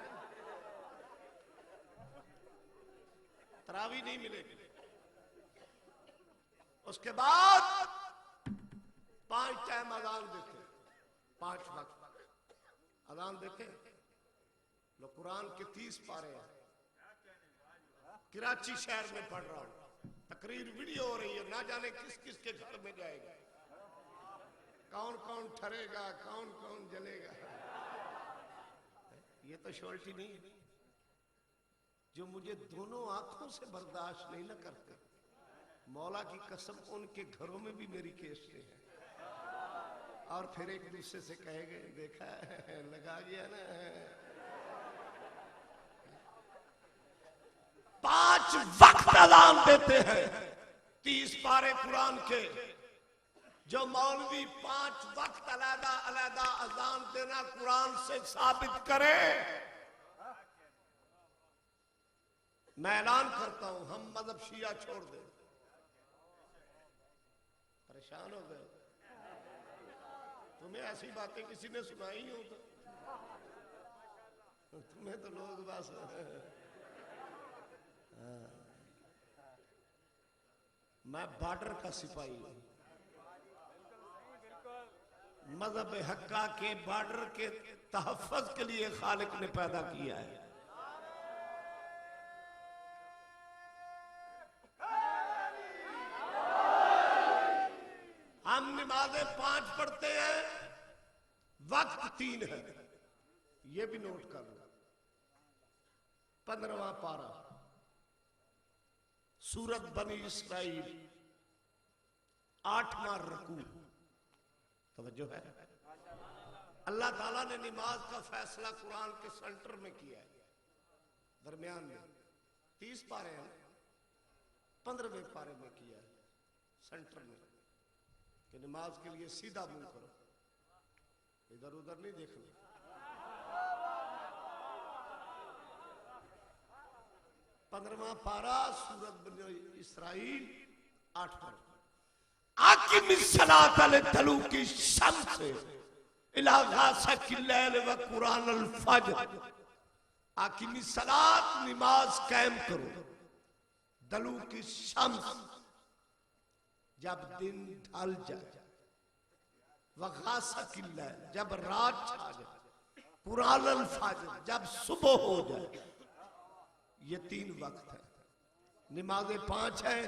तरावी नहीं मिलेगी। उसके बाद 5 टाइम अजान देते, 5 वक्त अजान देते। लो कुरान के 30 पारे हैं। कराची शहर में पढ़ रहा हूं, तकरीर वीडियो हो रही है, ना जाने किस किस के घर में जाएगा, कौन कौन ठरेगा, कौन कौन जलेगा। ये तो शोल्टी नहीं है। जो मुझे दोनों आंखों से बर्दाश्त नहीं न करते, मौला की कसम उनके घरों में भी मेरी केसटें हैं। और फिर एक दूसरे से कहेंगे, देखा है लगा गया ना। 5 वक्त अज़ान देते हैं, 30 पारे कुरान के। जो मौलवी 5 वक्त अलग अलग अज़ान देना कुरान से साबित करे, मैं ऐलान करता हूं, हम मजहब शिया छोड़ दें। परेशान हो गए? तुम्हें ऐसी बातें किसी ने सुनाई हो तो तुम्हें तो लोग बस मैं बॉर्डर का सिपाही हूं। मजहब हक्का के बॉर्डर के तहफ़्फ़ुज़ के लिए खालिक ने पैदा किया है। हम नमाजें 5 पढ़ते हैं, वक्त 3 है, ये भी नोट कर लो। 15वां पारा सूरत बनी इसराइल, 8वां रकू। तवज्जो है? अल्लाह ताला ने नमाज का फैसला कुरान के सेंटर में किया है, दरमियान में 30 पारे हैं, 15वें पारे में किया है सेंटर में कि नमाज के लिए सीधा मुंह करो, इधर उधर नहीं देखना। पंद्रहवां पारा सूरत बनी इसराइल 8 पर आकिमिस्सलात लिदलूकी शम्स इला गासकिल लैल व कुरान अल फज्र। आकिमिस्सलात नमाज कायम करो, दलूकी शम्स जब दिन ढल जाए, व गासकिल लैल जब रात छा जाए, कुरान अल फज्र जब सुबह हो जाए। ये 3 वक्त है। नमाजें 5 है,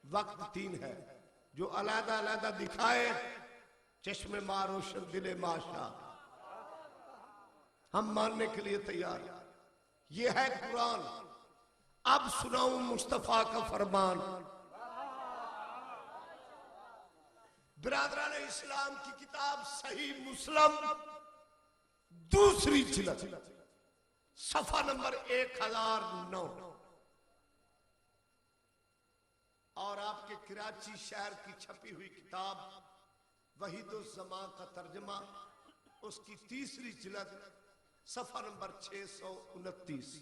वक्त 3 है। जो अलहदा अलहदा दिखाए, चश्मे मारोशन दिले माशा, हम मानने के लिए तैयार। ये है कुरान। अब सुनाऊं मुस्तफा का फरमान। बिरादरान इस्लाम की किताब सही मुस्लिम, दूसरी जिल्द, सफा नंबर 1009 और आपके कराची शहर की छपी हुई किताब वहीदुज़्ज़मा का तर्जमा, उसकी तीसरी जिल्द, सफा नंबर 629।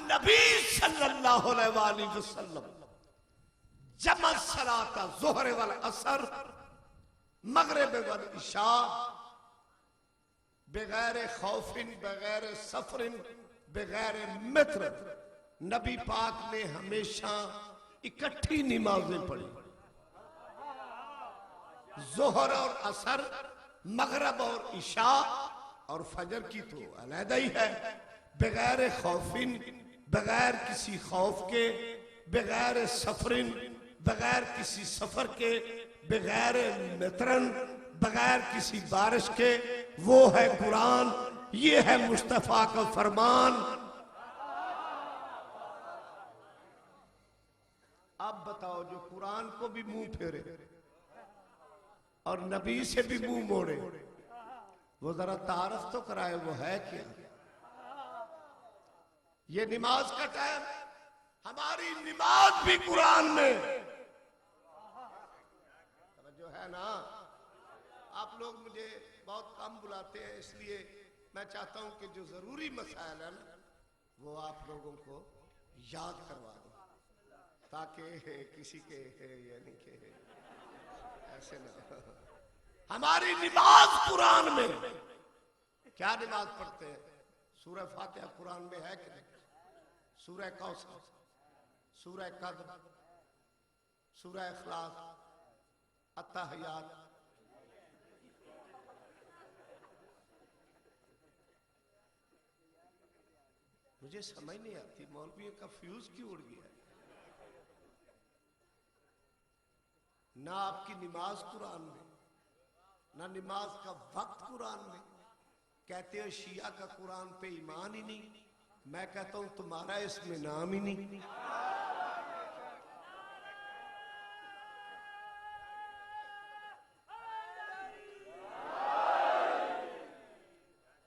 नबी सल्लल्लाहु अलैहि वसल्लम जमा सलाता ज़ुहर वल असर मगरिब वल इशा बगैर खौफिन बगैर सफरिन बगैर मित्र। नबी पाक ने हमेशा इकट्ठी नमाजें पढ़ी, जोहर और असर, मगरब और इशा, और फजर की तो अलहदा ही है। बगैर खौफिन, बगैर किसी खौफ के, बगैर सफरिन, बगैर किसी सफर के, बगैर मित्रन, बगैर किसी बारिश के। वो है कुरान, ये है मुस्तफा का फरमान। अब बताओ, जो कुरान को भी मुंह फेरे और नबी से भी मुंह मोड़े, वो जरा तारफ तो कराए, वो है क्या? ये नमाज का टाइम, हमारी नमाज भी कुरान में जो है ना। आप लोग मुझे बहुत कम बुलाते हैं, इसलिए मैं चाहता हूं कि जो जरूरी मसाइल है ना, वो आप लोगों को याद करवा दूं, ताकि किसी के यानी कि ऐसे ना। हमारी नमाज कुरान में, क्या नमाज पढ़ते हैं? सूरह फातिहा कुरान में है कि नहीं? सूरह कौसर, सूरह कद्र, सूरह इखलास, अत्तहियात। मुझे समझ नहीं आती मौलवियों का फ्यूज क्यों उड़ गया। ना आपकी नमाज कुरान में, ना नमाज का वक्त कुरान में। कहते हो शिया का कुरान पे ईमान ही नहीं। मैं कहता हूं तुम्हारा इसमें नाम ही नहीं।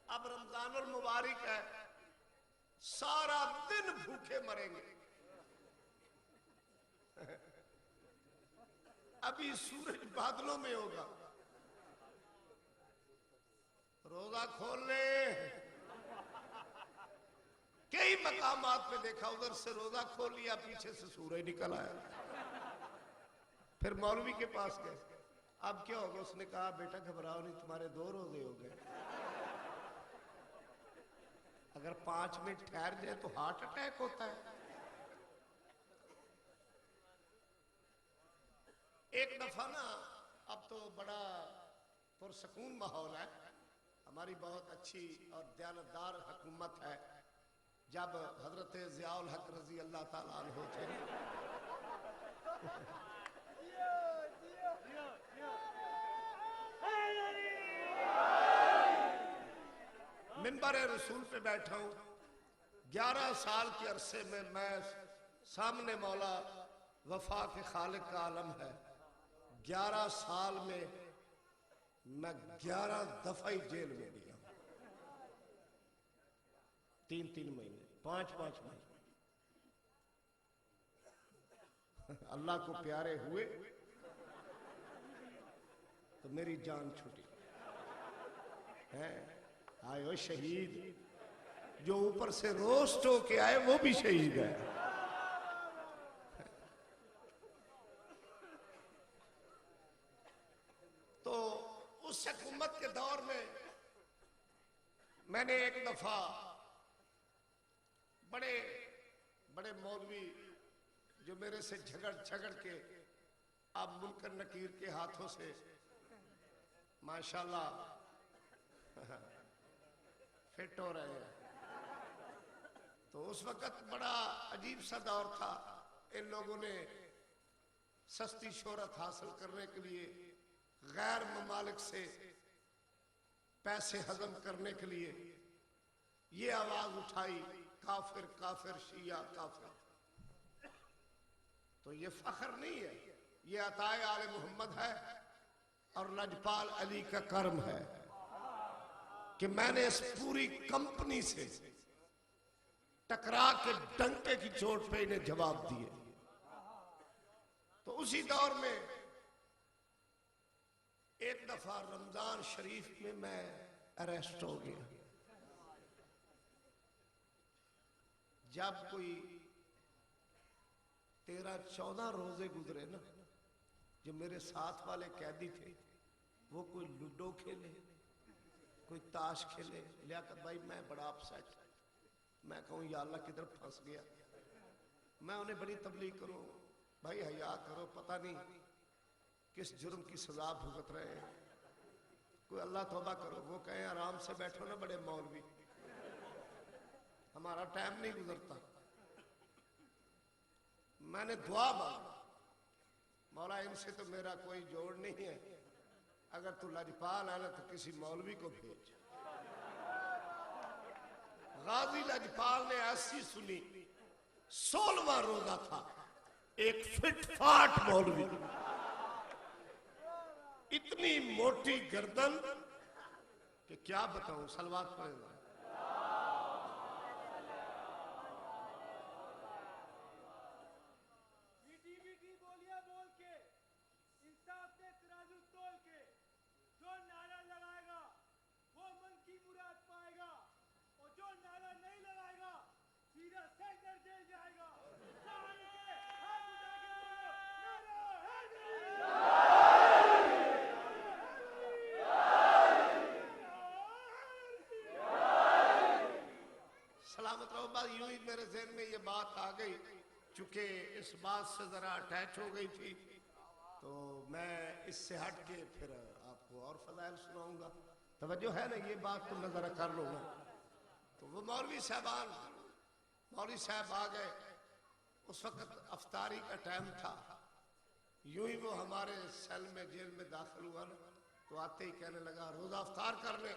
अब रमजानुल मुबारक है, सारा दिन भूखे मरेंगे। अभी सूरज बादलों में होगा, रोजा खोल ले कई मकामात पे देखा, उधर से रोजा खोल लिया, पीछे से सूरज निकल आया। फिर मौलवी के पास गए, अब क्या होगा? उसने कहा बेटा घबराओ नहीं, तुम्हारे 2 रोजे हो गए, अगर 5 मिनट ठहर जाए तो हार्ट अटैक होता है। एक दफा ना, अब तो बड़ा पुरसकून माहौल है, हमारी बहुत अच्छी और दयानतदार हुकूमत है। जब हजरत ज़ियाउल हक रजी अल्लाह ताला अन्हु थे, मिंबर रसूल पे बैठा हूं, 11 साल के अरसे में मैं सामने मौला वफा के खालिक का आलम है, 11 साल में मैं 11 दफा ही जेल में गया, 3-3 महीने, 5-5 महीने। अल्लाह को प्यारे हुए तो मेरी जान छूटी है। आए वो शहीद, जो ऊपर से रोस्ट होके आए वो भी शहीद है। तो उस हुकूमत के दौर में मैंने एक दफा बड़े बड़े मौलवी जो मेरे से झगड़ के अब मुनकर नकीर के हाथों से माशाल्लाह फिट हो रहे हैं, तो उस वक्त बड़ा अजीब सा दौर था। इन लोगों ने सस्ती शोहरत हासिल करने के लिए गैर ममालिक से पैसे हजम करने के लिए ये आवाज उठाई, काफिर काफिर शिया काफिर। तो ये फख्र नहीं है, ये अताए आले मोहम्मद है और लजपाल अली का कर्म है कि मैंने इस पूरी कंपनी से टकरा के डंके की चोट पे इन्हें जवाब दिए। तो उसी दौर में एक दफा रमजान शरीफ में मैं अरेस्ट हो गया। जब कोई 13-14 रोजे गुजरे ना, जो मेरे साथ वाले कैदी थे वो कोई लूडो खेले, कोई ताश खेले। लियाकत भाई मैं बड़ा अपसेट, मैं कहूँ या अल्लाह किधर फंस गया। मैं उन्हें बड़ी तबलीग करूँ, भाई हया करो, पता नहीं किस जुर्म की सजा भुगत रहे हैं, कोई अल्लाह तौबा करो। वो कहें आराम से बैठो ना बड़े मौलवी, हमारा टाइम नहीं गुजरता। मैंने दुआ मांगी, मौला इनसे तो मेरा कोई जोड़ नहीं है, अगर तू लजपाल है ना तो किसी मौलवी को भेज। गाजी लजपाल ने ऐसी सुनी, 16वां रोजा था, एक फिटफाट मौलवी, इतनी मोटी गर्दन कि क्या बताऊं, सलवात पढ़ेगा। सलामत रहो। बात यूं ही मेरे जहन में ये बात आ गई, चूंकि इस बात से जरा अटैच हो गई थी, तो मैं इससे हट के फिर आपको और फजाइल सुनाऊंगा। तवज्जो है ना, ये बात तो मैं जरा कर लूंगा। तो वो मौलवी साहबान, मौलवी साहब आ गए, उस वक्त अफ्तारी का टाइम था। यूं ही वो हमारे सेल में जेल में दाखिल हुआ ना, तो आते ही कहने लगा रोजा अफ्तार कर ले।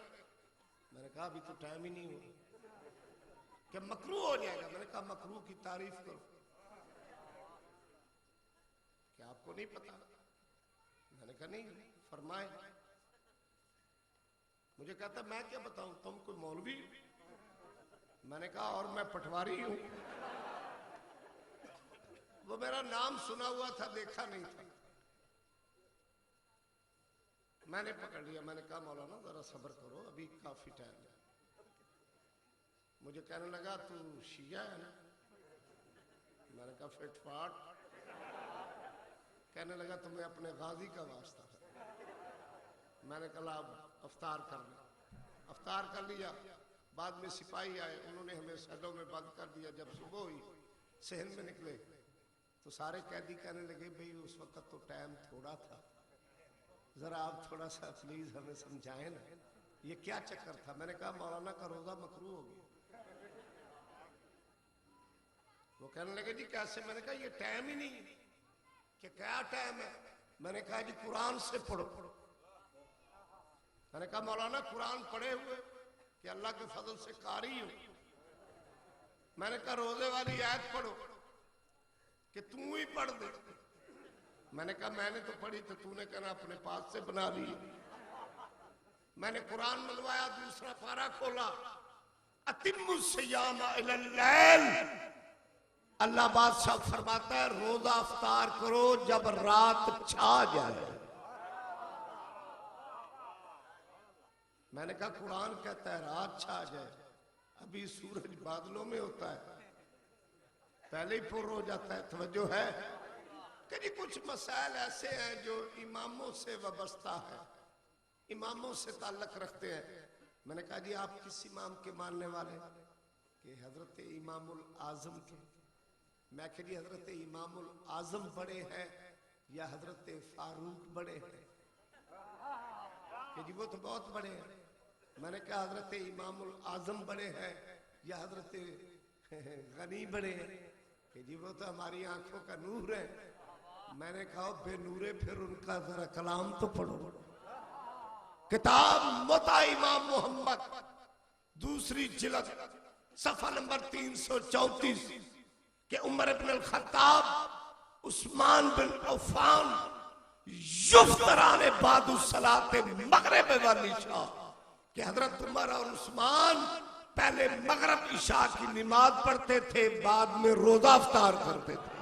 मैंने कहा अभी तो टाइम ही नहीं हुआ, कि मकरू हो जाएगा। मैंने कहा मकरू की तारीफ करो, क्या आपको नहीं पता? मैंने कहा नहीं, फरमाए। मुझे कहता मैं क्या बताऊं, तुम कोई मौलवी? मैंने कहा और मैं पटवारी हूं। वो मेरा नाम सुना हुआ था, देखा नहीं था। मैंने पकड़ लिया, मैंने कहा मौलाना जरा सब्र करो, अभी काफी टाइम है। मुझे कहने लगा तू शिया है ना? मैंने कहा फिटफाट। कहने लगा तुम्हें अपने गाजी का वास्ता है। मैंने कहा अब अफ्तार कर लिया। अफ्तार कर लिया। बाद में सिपाही आए, उन्होंने हमें सैलों में बंद कर दिया। जब सुबह हुई सहन में निकले तो सारे कैदी कहने लगे भाई उस वक्त तो टाइम थोड़ा था, जरा आप थोड़ा सा प्लीज हमें समझाएं ना, ये क्या चक्कर था। मैंने कहा मौलाना का रोजा मकरू हो गया। वो कहने लगे जी कैसे? मैंने कहा ये टाइम ही नहीं है। कि क्या टाइम है? मैंने कहा जी कुरान से पढ़ो। मैंने कहा मौलाना कुरान पढ़े हुए कि अल्लाह के फजल से कारी हो। मैंने कहा रोजे वाली आयत पढ़ो कि तू ही पढ़ दे। मैंने कहा मैंने तो पढ़ी तो तूने कहना अपने पास से बना ली। मैंने कुरान मंगवाया, दूसरा पारा खोला, अतिम्मुस्सियाम इलल लैल। अल्लाह बादशाह फरमाता है रोजा अफ्तार करो जब रात छा जाए। मैंने कहा कुरान कहता है रात छा जाए, अभी सूरज बादलों में होता है, पहले ही पुर हो जाता है। तवज्जो है कि जी कुछ मसाइल ऐसे हैं जो इमामों से वाबस्ता है, इमामों से ताल्लुक रखते हैं। मैंने कहा जी आप किस इमाम के मानने वाले? कि हजरत इमामुल आजम के। मैं कह जी हजरत इमामुल आजम बड़े हैं या हजरत फारूक बड़े हैं? कि जी वो तो बहुत बड़े हैं। मैंने कहा हजरत इमामुल आजम बड़े हैं या हजरत गनी बड़े हैं? कि जी वो तो हमारी आंखों का नूर है। मैंने कहा बेनूरे फिर उनका जरा कलाम तो पढ़ो। किताब मुता इमाम मोहम्मद दूसरी जिल्द सफा नंबर 334 के उमर इब्न अल खत्ताब उस्मान बिन अफ़्फ़ान युफ्तराने बादु सलाते मगरिब वाली शाह कि हजरत उमर और उस्मान पहले मगरिब इशा की नमाज पढ़ते थे, बाद में रोजा अफ्तार करते थे।